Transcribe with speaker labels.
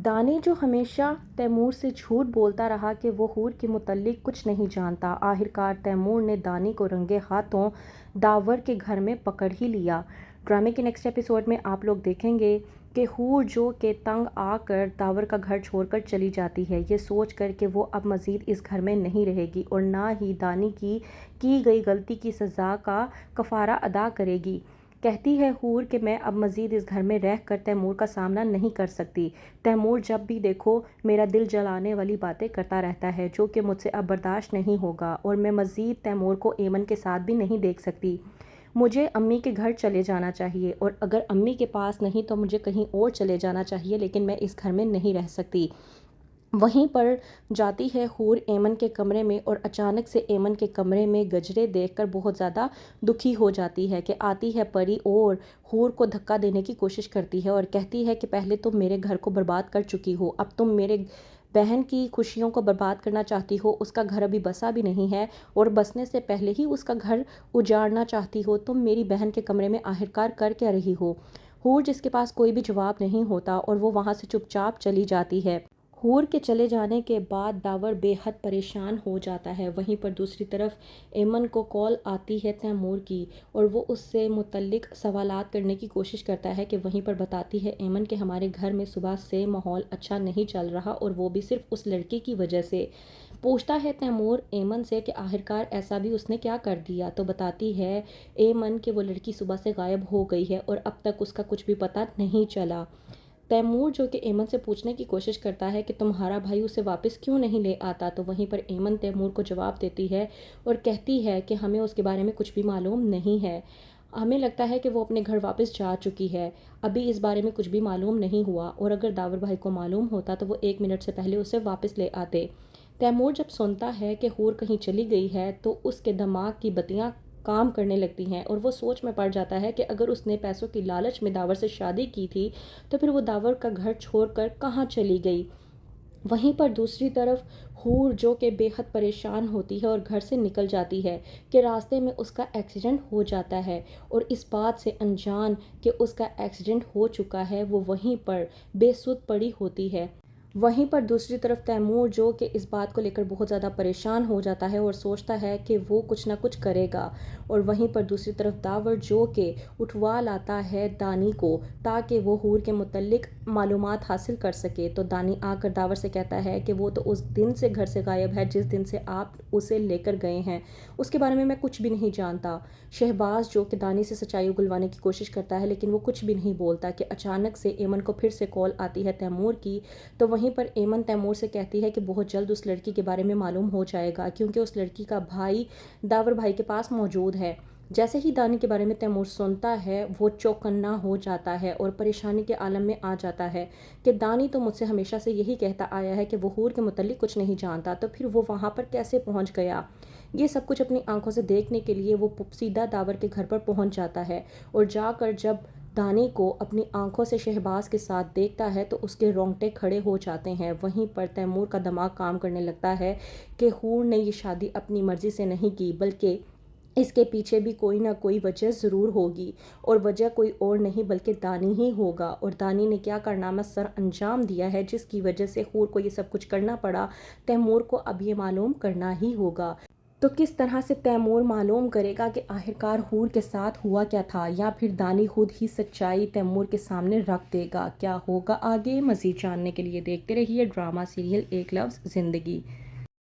Speaker 1: دانی جو ہمیشہ تیمور سے جھوٹ بولتا رہا کہ وہ حور کے متعلق کچھ نہیں جانتا، آخرکار تیمور نے دانی کو رنگے ہاتھوں داور کے گھر میں پکڑ ہی لیا۔ ڈرامے کے نیکسٹ ایپیسوڈ میں آپ لوگ دیکھیں گے کہ حور جو کہ تنگ آ کر داور کا گھر چھوڑ کر چلی جاتی ہے، یہ سوچ کر کہ وہ اب مزید اس گھر میں نہیں رہے گی اور نہ ہی دانی کی گئی غلطی کی سزا کا کفارہ ادا کرے گی۔ کہتی ہے حور کہ میں اب مزید اس گھر میں رہ کر تیمور کا سامنا نہیں کر سکتی۔ تیمور جب بھی دیکھو میرا دل جلانے والی باتیں کرتا رہتا ہے جو کہ مجھ سے اب برداشت نہیں ہوگا اور میں مزید تیمور کو ایمن کے ساتھ بھی نہیں دیکھ سکتی۔ مجھے امی کے گھر چلے جانا چاہیے اور اگر امی کے پاس نہیں تو مجھے کہیں اور چلے جانا چاہیے، لیکن میں اس گھر میں نہیں رہ سکتی۔ وہیں پر جاتی ہے حور ایمن کے کمرے میں اور اچانک سے ایمن کے کمرے میں گجرے دیکھ کر بہت زیادہ دکھی ہو جاتی ہے کہ آتی ہے پری اور حور کو دھکا دینے کی کوشش کرتی ہے اور کہتی ہے کہ پہلے تم میرے گھر کو برباد کر چکی ہو، اب تم میرے بہن کی خوشیوں کو برباد کرنا چاہتی ہو، اس کا گھر ابھی بسا بھی نہیں ہے اور بسنے سے پہلے ہی اس کا گھر اجاڑنا چاہتی ہو، تم میری بہن کے کمرے میں آخرکار کر کیا رہی ہو؟ حور جس کے پاس کوئی بھی جواب نہیں ہوتا اور وہ وہاں سے چپ چاپ چلی جاتی ہے۔ حور کے چلے جانے کے بعد داور بے حد پریشان ہو جاتا ہے۔ وہیں پر دوسری طرف ایمن کو کال آتی ہے تیمور کی اور وہ اس سے متعلق سوالات کرنے کی کوشش کرتا ہے کہ وہیں پر بتاتی ہے ایمن کہ ہمارے گھر میں صبح سے ماحول اچھا نہیں چل رہا اور وہ بھی صرف اس لڑکی کی وجہ سے۔ پوچھتا ہے تیمور ایمن سے کہ آخرکار ایسا بھی اس نے کیا کر دیا، تو بتاتی ہے ایمن کہ وہ لڑکی صبح سے غائب ہو گئی ہے اور اب تک اس کا کچھ بھی پتہ نہیں چلا۔ تیمور جو کہ ایمن سے پوچھنے کی کوشش کرتا ہے کہ تمہارا بھائی اسے واپس کیوں نہیں لے آتا، تو وہیں پر ایمن تیمور کو جواب دیتی ہے اور کہتی ہے کہ ہمیں اس کے بارے میں کچھ بھی معلوم نہیں ہے، ہمیں لگتا ہے کہ وہ اپنے گھر واپس جا چکی ہے، ابھی اس بارے میں کچھ بھی معلوم نہیں ہوا اور اگر داور بھائی کو معلوم ہوتا تو وہ 1 منٹ سے پہلے اسے واپس لے آتے۔ تیمور جب سنتا ہے کہ حور کہیں چلی گئی ہے تو اس کے دماغ کی بتیاں کام کرنے لگتی ہیں اور وہ سوچ میں پڑ جاتا ہے کہ اگر اس نے پیسوں کی لالچ میں داور سے شادی کی تھی تو پھر وہ داور کا گھر چھوڑ کر کہاں چلی گئی۔ وہیں پر دوسری طرف حور جو کہ بے حد پریشان ہوتی ہے اور گھر سے نکل جاتی ہے کہ راستے میں اس کا ایکسیڈنٹ ہو جاتا ہے اور اس بات سے انجان کہ اس کا ایکسیڈنٹ ہو چکا ہے وہ وہیں پر بے سود پڑی ہوتی ہے۔ وہیں پر دوسری طرف تیمور جو کہ اس بات کو لے کر بہت زیادہ پریشان ہو جاتا ہے اور سوچتا ہے کہ وہ کچھ نہ کچھ کرے گا اور وہیں پر دوسری طرف داور جو کہ اٹھوا لاتا ہے دانی کو تاکہ وہ حور کے متعلق معلومات حاصل کر سکے، تو دانی آ کر داور سے کہتا ہے کہ وہ تو اس دن سے گھر سے غائب ہے جس دن سے آپ اسے لے کر گئے ہیں، اس کے بارے میں کچھ بھی نہیں جانتا۔ شہباز جو کہ دانی سے سچائی اگلوانے کی کوشش کرتا ہے لیکن وہ کچھ بھی نہیں بولتا کہ اچانک سے ایمن کو پھر سے کال آتی ہے تیمور کی، تو وہیں پر ایمن تیمور سے کہتی ہے کہ بہت جلد اس لڑکی کے بارے میں معلوم ہو جائے گا کیونکہ اس لڑکی کا بھائی داور بھائی کے پاس موجود ہے۔ جیسے ہی دانی کے بارے میں تیمور سنتا ہے وہ چوکنا ہو جاتا ہے اور پریشانی کے عالم میں آ جاتا ہے کہ دانی تو مجھ سے ہمیشہ سے یہی کہتا آیا ہے کہ وہ حور کے متعلق کچھ نہیں جانتا، تو پھر وہ وہاں پر کیسے پہنچ گیا؟ یہ سب کچھ اپنی آنکھوں سے دیکھنے کے لیے وہ سیدھا داور کے گھر پر پہنچ جاتا ہے اور جا کر جب دانی کو اپنی آنکھوں سے شہباز کے ساتھ دیکھتا ہے تو اس کے رونگٹے کھڑے ہو جاتے ہیں۔ وہیں پر تیمور کا دماغ کام کرنے لگتا ہے کہ حور نے یہ شادی اپنی مرضی سے نہیں کی بلکہ اس کے پیچھے بھی کوئی نہ کوئی وجہ ضرور ہوگی اور وجہ کوئی اور نہیں بلکہ دانی ہی ہوگا، اور دانی نے کیا کارنامہ سر انجام دیا ہے جس کی وجہ سے حور کو یہ سب کچھ کرنا پڑا، تیمور کو اب یہ معلوم کرنا ہی ہوگا۔ تو کس طرح سے تیمور معلوم کرے گا کہ آخرکار حور کے ساتھ ہوا کیا تھا، یا پھر دانی خود ہی سچائی تیمور کے سامنے رکھ دے گا؟ کیا ہوگا آگے؟ مزید جاننے کے لیے دیکھتے رہیے ڈرامہ سیریل ایک لفظ زندگی۔